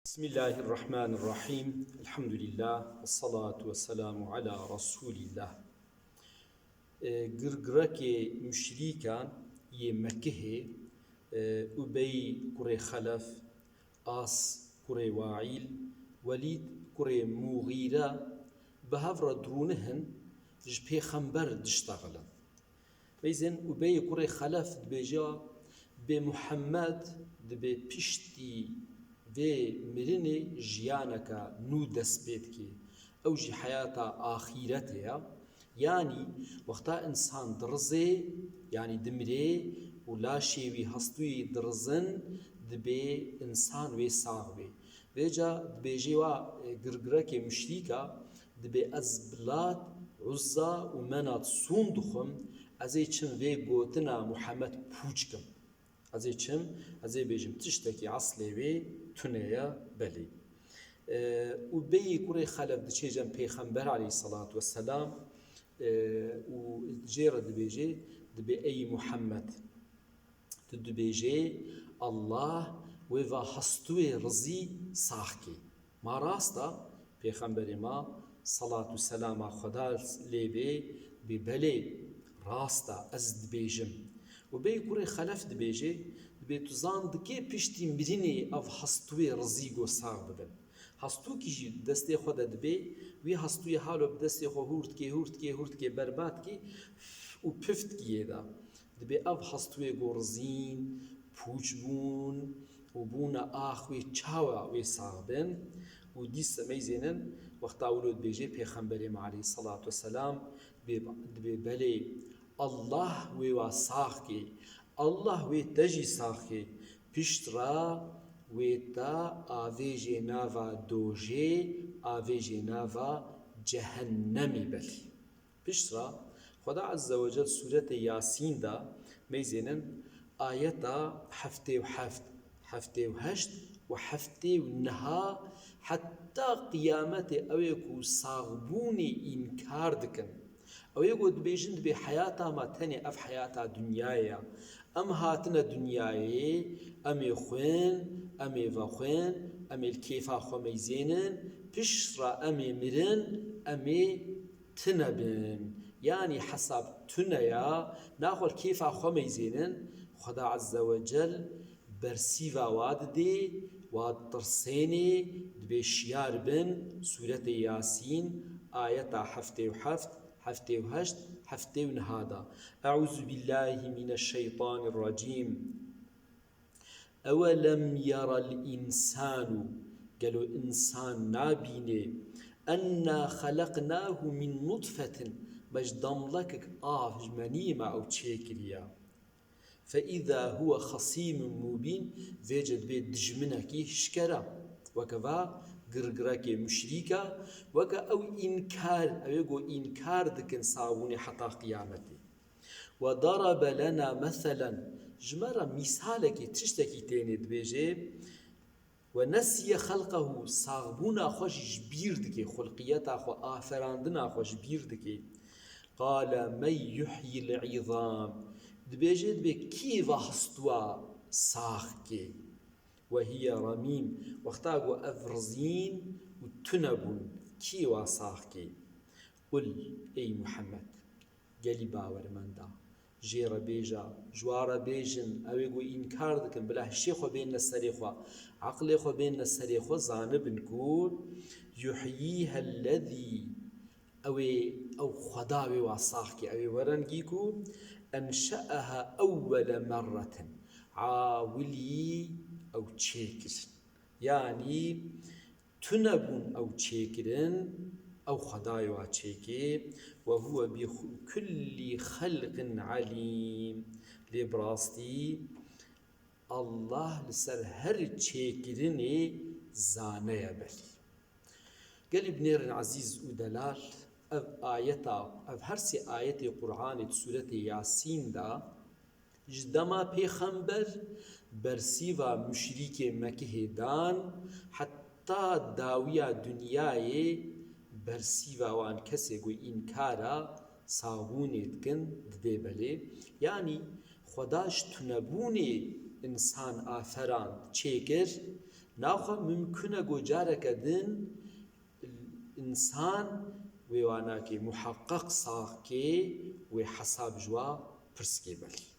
بسم الله الرحمن الرحيم الحمد لله والصلاة والسلام على رسول الله قرقرك مشريكا يمكه أبي كري خلف آس كري واعيل وليد كري مغيرة بهفر درونهن جبه خنبر دشتغلا بيزن أبي كري خلف دبيجا بمحمد دبي بشتي في مرني جيانك نو دسبيتكي أو جي حياة آخرتها يعني وقتا إنسان درزي يعني دمري ولا شيوي هستوي درزن دبي إنسان وي صاغبي بيجا دبي جيوا قرقرك مشريكا دبي أزبلات عزة ومنات صندخم أزي چن في قوتنا محمد پوچكم أزي چم أزي بيجم تشتكي عصلي وي تنيا بلي وبي كوري خلف دشيجم پیغمبر عليه الصلاة والسلام وجيرة دبيجي دبي أي محمد دبيجي الله ويفا حستوي رزي ساخكي ما راستا پیغمبر ما صلاة والسلام خدا ليبي ببلي راستا أز دبيجم وبي كوري خلف دبيجي دبي تزان دكي بيشتي مريني أف حستوي رزيقو صاغ ببن حستو كيجي دستي خود دبي وي حستوي حالو بدستي خو هورت كي برباد كي و پفت كي دا دبي أف حستوي غورزين پوچبون وبونا آخوي چاوا وي صاغ بن و ديس ميزينن وقتا ولود بيجي پیغمبر عليه الصلاة والسلام دبي بلي الله وي صاغكي الله وي تجي صاغكي پشترا وي تا آويجي نافا دوجي آويجي نافا جهنمي بلي پشترا خدا عز وجل سورة ياسين دا ميزينن آياتا حفتي وهشت وحفتي ونها حتى قيامته أويكو صاغبوني إنكار دكن أو يقول بيجند بحياة ما تاني أف حياة دنيايا أم هاتنا دنياي أمي خوين أمي فخوين أمي الكيفا خميزينن بشرا أمي مرن أمي تنبن يعني حسب تنيا ناخل كيفا خميزينن خدا عز وجل برسيفا واد دي واد ترسيني دبي شيار بن سورة ياسين آية حفتي وهشت حفتي ونهادا أعوذ بالله من الشيطان الرجيم أولم يرى الإنسان قالوا إنسان نابيني أنا خلقناه من نطفة مجدم لك منيمة أو تشيكليا فإذا هو خصيم مبين فيجد بيت دجمنكي شكرا وكذا قرقراك مشريكا وكا أو إنكار أو يقول إنكار دكن صاوني حتى قيامتي وضرب لنا مثلا جمرة مثالك تشتكي تاني دبيجي ونسي خلقه صاغبونا خوش جبير دكي خلقياتا خو آفراندنا خوش جبير دكي قال من يحيي العظام دبيجي دبي كيف هستوا صاغكي وهي رميم واختاقوا أفرزين وتنبون كي واساخكي قل أي محمد قالي باور من دا جير بيجا جوار بيجن أو يقول إنكار دكن بلا الشيخ بين السريخ عقل بين السريخ زانب نكون يحييها الذي أو خداوي واساخكي أو ورنجيكو أنشأها أول مرة عاولي أو تشيكر يعني تنبون أو تشيكرن أو خدايا تشيكي وهو بكل خلق عليم لبراستي الله لسر هر تشيكرني زانيا بلي قال ابن عزيز ودلال أف هرسي آية قرآن سورة ياسين دا جدما پیغمبر برسیوا مشریک مکه دان حتی داویا دنیای برسیوا وان کسی گوی انکارا صابونید کن دبی بله یعنی خداش تنبونی انسان آفران چیکر ناوخە ممکنە گۆجارەکە دن ئینسان وێواناکێ محقق ساغکێ وێ حەساب ژوا پرسکێ بەلی